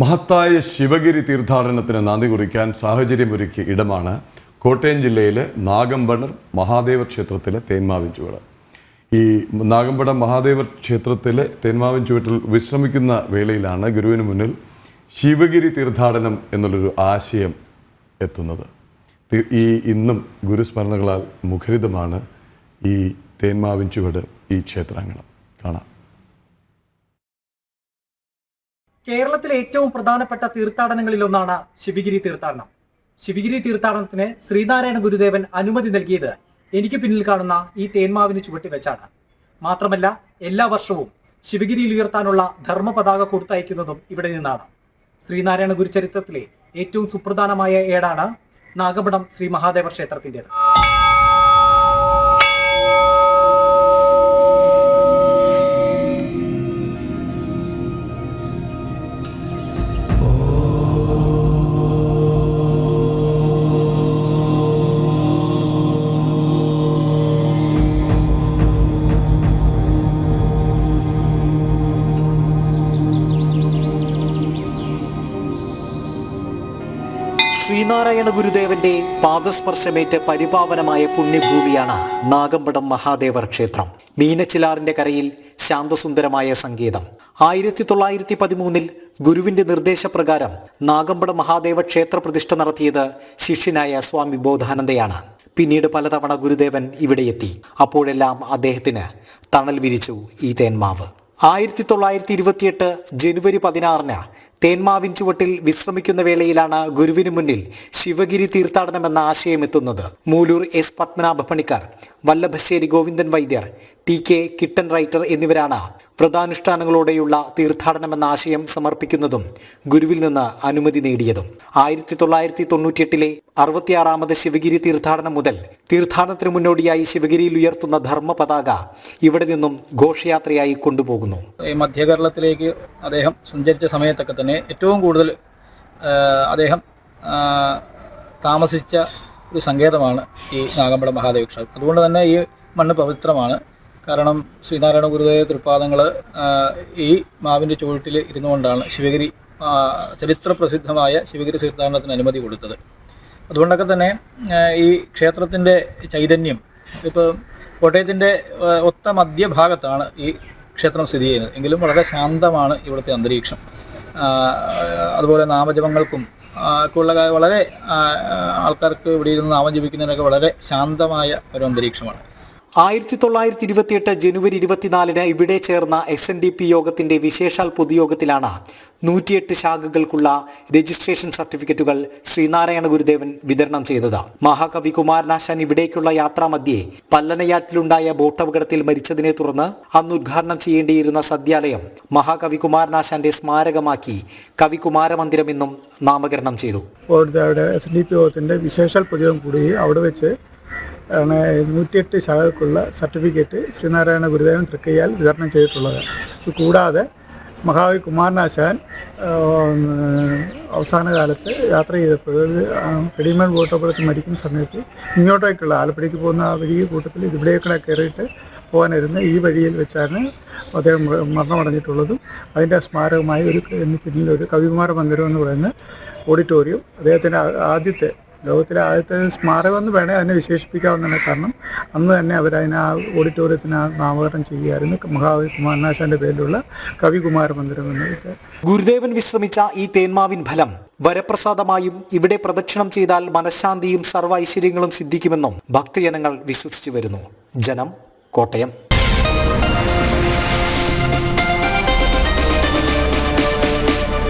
മഹത്തായ ശിവഗിരി തീർത്ഥാടനത്തിന് നാന്ദി കുറിക്കാൻ സാഹചര്യമൊരുക്കിയ ഇടമാണ് കോട്ടയം ജില്ലയിലെ നാഗമ്പടം മഹാദേവ ക്ഷേത്രത്തിലെ തേന്മാവിൻ ചുവട്. ഈ നാഗമ്പടം മഹാദേവ ക്ഷേത്രത്തിലെ തേന്മാവിൻ ചുവട്ടിൽ വിശ്രമിക്കുന്ന വേളയിലാണ് ഗുരുവിന് മുന്നിൽ ശിവഗിരി തീർത്ഥാടനം എന്നുള്ളൊരു ആശയം എത്തുന്നത്. ഇന്നും ഗുരുസ്മരണകളാൽ മുഖരിതമാണ് ഈ തേന്മാവിൻ ചുവട്, ഈ ക്ഷേത്രാങ്കണം. കാണാം. കേരളത്തിലെ ഏറ്റവും പ്രധാനപ്പെട്ട തീർത്ഥാടനങ്ങളിലൊന്നാണ് ശിവഗിരി തീർത്ഥാടനം. ശിവഗിരി തീർത്ഥാടനത്തിന് ശ്രീനാരായണ ഗുരുദേവൻ അനുമതി നൽകിയത് എനിക്ക് പിന്നിൽ കാണുന്ന ഈ തേന്മാവിന് ചുവട്ടി വെച്ചാണ്. മാത്രമല്ല, എല്ലാ വർഷവും ശിവഗിരിയിൽ ഉയർത്താനുള്ള ധർമ്മ പതാക കൊടുത്തയക്കുന്നതും ഇവിടെ നിന്നാണ്. ശ്രീനാരായണ ഗുരുചരിത്രത്തിലെ ഏറ്റവും സുപ്രധാനമായ ഏടാണ് നാഗമ്പടം ശ്രീ മഹാദേവ ക്ഷേത്രത്തിൻ്റെത്. ശ്രീനാരായണ ഗുരുദേവന്റെ പാദസ്പർശമേറ്റ് പരിപാവനമായ പുണ്യഭൂമിയാണ് നാഗമ്പടം മഹാദേവർ ക്ഷേത്രം. മീനച്ചിലാറിന്റെ കരയിൽ ശാന്തസുന്ദരമായ സങ്കേതം. 1913 ഗുരുവിന്റെ നിർദ്ദേശപ്രകാരം നാഗമ്പടം മഹാദേവ ക്ഷേത്ര പ്രതിഷ്ഠ നടത്തിയത് ശിഷ്യനായ സ്വാമി ബോധാനന്ദയാണ്. പിന്നീട് പലതവണ ഗുരുദേവൻ ഇവിടെ എത്തി. അപ്പോഴെല്ലാം അദ്ദേഹത്തിന് തണൽ വിരിച്ചു ഈ തേന്മാവ്. 1928 ജനുവരി 16 തേന്മാവിൻ ചുവട്ടിൽ വിശ്രമിക്കുന്ന വേളയിലാണ് ഗുരുവിന് മുന്നിൽ ശിവഗിരി തീർത്ഥാടനം എന്ന ആശയം എത്തുന്നത്. മൂലൂർ എസ് പത്മനാഭ പണിക്കർ, വല്ലഭശ്ശേരി ഗോവിന്ദൻ വൈദ്യർ, TK കിട്ടൻ റൈറ്റർ എന്നിവരാണ് വ്രതാനുഷ്ഠാനങ്ങളോടെയുള്ള തീർത്ഥാടനം എന്ന ആശയം സമർപ്പിക്കുന്നതും ഗുരുവിൽ നിന്ന് അനുമതി നേടിയതും. 1998 66ാമത് ശിവഗിരി തീർത്ഥാടനം മുതൽ തീർത്ഥാടനത്തിന് മുന്നോടിയായി ശിവഗിരിയിൽ ഉയർത്തുന്ന ധർമ്മ പതാക ഇവിടെ നിന്നും ഘോഷയാത്രയായി കൊണ്ടുപോകുന്നു. മധ്യകേരളത്തിലേക്ക് അദ്ദേഹം സഞ്ചരിച്ച സമയത്തൊക്കെ തന്നെ ഏറ്റവും കൂടുതൽ അദ്ദേഹം താമസിച്ച ഒരു സങ്കേതമാണ് ഈ നാഗമ്പടം മഹാദേവ ക്ഷേത്രം. അതുകൊണ്ട് തന്നെ ഈ മണ്ണ് പവിത്രമാണ്. കാരണം ശ്രീനാരായണ ഗുരുദേവ തൃപ്പാദങ്ങൾ ഈ മാവിൻ്റെ ചുവട്ടിൽ ഇരുന്നുകൊണ്ടാണ് ശിവഗിരി ചരിത്ര പ്രസിദ്ധമായ ശിവഗിരി തീർത്ഥാടനത്തിന് അനുമതി കൊടുത്തത്. അതുകൊണ്ടൊക്കെ തന്നെ ഈ ക്ഷേത്രത്തിൻ്റെ ചൈതന്യം ഇപ്പോൾ കോട്ടയത്തിൻ്റെ ഒത്ത മധ്യഭാഗത്താണ് ഈ ക്ഷേത്രം സ്ഥിതി ചെയ്യുന്നത്. എങ്കിലും വളരെ ശാന്തമാണ് ഇവിടുത്തെ അന്തരീക്ഷം. അതുപോലെ നാമജപങ്ങൾക്കും ഒക്കെ ഉള്ള വളരെ ആൾക്കാർക്ക് ഇവിടെ ഇരുന്ന് നാമം ജപിക്കുന്നതിനൊക്കെ വളരെ ശാന്തമായ ഒരു അന്തരീക്ഷമാണ്. 1928 ജനുവരി 24 ഇവിടെ ചേർന്ന SNDP യോഗത്തിന്റെ വിശേഷാൽ പൊതുയോഗത്തിലാണ് 108 ശാഖകൾക്കുള്ള രജിസ്ട്രേഷൻ സർട്ടിഫിക്കറ്റുകൾ ശ്രീനാരായണ ഗുരുദേവൻ വിതരണം ചെയ്തത്. മഹാകവി കുമാരനാശാൻ ഇവിടേക്കുള്ള യാത്രാമധ്യേ പല്ലനയാറ്റിലുണ്ടായ ബോട്ടപകടത്തിൽ മരിച്ചതിനെ തുടർന്ന് അന്ന് ഉദ്ഘാടനം ചെയ്യേണ്ടിയിരുന്ന സദ്യാലയം മഹാകവി കുമാരനാശാന്റെ സ്മാരകമാക്കി കവികുമാര മന്ദിരം എന്നും നാമകരണം ചെയ്തു. SNDP യോഗത്തിന്റെ വിശേഷാൽ പൊതുയോഗം കൂടി അവിടെ വെച്ച് 108 ശാഖകൾക്കുള്ള സർട്ടിഫിക്കറ്റ് ശ്രീനാരായണ ഗുരുദേവൻ തൃക്കയ്യാൽ വിതരണം ചെയ്തിട്ടുള്ളത്. കൂടാതെ മഹാകവി കുമാരനാശാൻ അവസാന കാലത്ത് യാത്ര ചെയ്തപ്പോൾ പെടിമൺ ബോട്ടപകടത്തിൽ മരിക്കുന്ന സമയത്ത് ഇങ്ങോട്ടേക്കുള്ള ആലപ്പുഴയ്ക്ക് പോകുന്ന ആ വഴി കൂട്ടത്തിൽ ഇവിടേക്കൂടെ കയറിയിട്ട് പോകാനിരുന്ന ഈ വഴിയിൽ വെച്ചാണ് അദ്ദേഹം മരണമടഞ്ഞിട്ടുള്ളതും. അതിൻ്റെ സ്മാരകമായി പിന്നിൽ ഒരു കവികുമാര മന്ദിരം എന്ന് പറയുന്ന ഓഡിറ്റോറിയം അദ്ദേഹത്തിൻ്റെ ലോകത്തിലെ ആദ്യത്തെ സ്മാരകം എന്ന് വേണേൽ അതിനെ വിശേഷിപ്പിക്കാവുന്നതാണ്. കാരണം അന്ന് തന്നെ അവരതിനെ ആ ഓഡിറ്റോറിയത്തിന് നാമകരണം ചെയ്യുകയായിരുന്നു. മഹാകവി കുമാരനാശാന്റെ പേരിലുള്ള കവികുമാര മന്ദിരം എന്നത്. ഗുരുദേവൻ വിശ്രമിച്ച ഈ തേന്മാവിൻ ഫലം വരപ്രസാദമായും ഇവിടെ പ്രദക്ഷിണം ചെയ്താൽ മനഃശാന്തിയും സർവ്വ ഐശ്വര്യങ്ങളും സിദ്ധിക്കുമെന്നും ഭക്തജനങ്ങൾ വിശ്വസിച്ചു വരുന്നു. ജനം, കോട്ടയം.